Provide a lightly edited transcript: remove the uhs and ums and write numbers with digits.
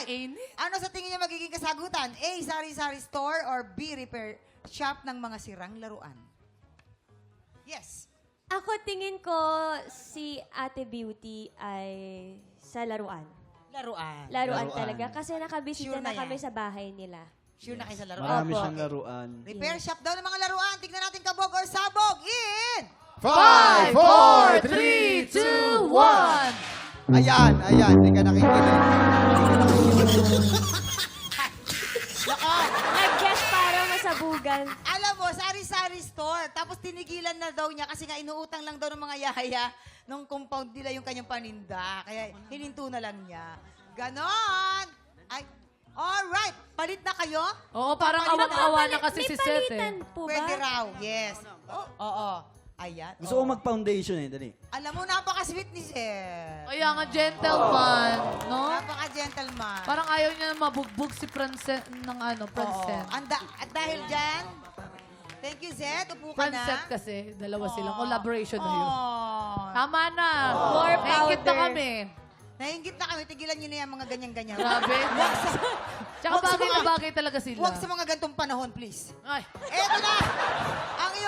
Init. Ano sa tingin niyo magiging kasagutan? A. Sari-sari store or B. Repair shop ng mga sirang laruan? Yes. Ako tingin ko si Ate Beauty ay sa laruan. Laruan. Laruan Laruan. talaga. Kasi nakabisita Sure na na kami yan. sa bahay nila. Sure na kayo sa laruan. Marami Opo. siyang laruan. Repair shop daw ng mga laruan. Tignan natin kabog or sabog. In! 5, 4, 3, 2, 1. Ayan. Hindi ka nakikinig. Nag-guess para masabugan. Alam mo, sari-sari store. Tapos tinigilan na daw niya kasi nga inuutang lang daw ng mga yaya nung compound nila yung kanyang paninda. Kaya hininto na lang niya. Ganon! Ay, alright. Palit na kayo? Oo, parang awang-awa na kasi May si Seth palitan eh. po ba? Pwede raw. Yes. Oo. Ayan. Gusto ko mag-foundation eh. Dali. Alam mo, napaka-sweet ni Seth. Kaya nga, gentleman, no? Napaka-gentleman. Parang ayaw niya na mabugbog si Princess ng ano, Princess. At dahil dyan, thank you, Zed. Upo ka na. Princess kasi, dalawa silang collaboration na yun. Oh. Tama na. More Naingit na powder. kami. Nainggit na kami. Tigilan nyo na yan, mga ganyan-ganyan. Grabe. Tsaka Huwag sa bagay na mga- bagay talaga sila. Huwag sa mga gantong panahon, please. Ay, Eto na! Ang iyong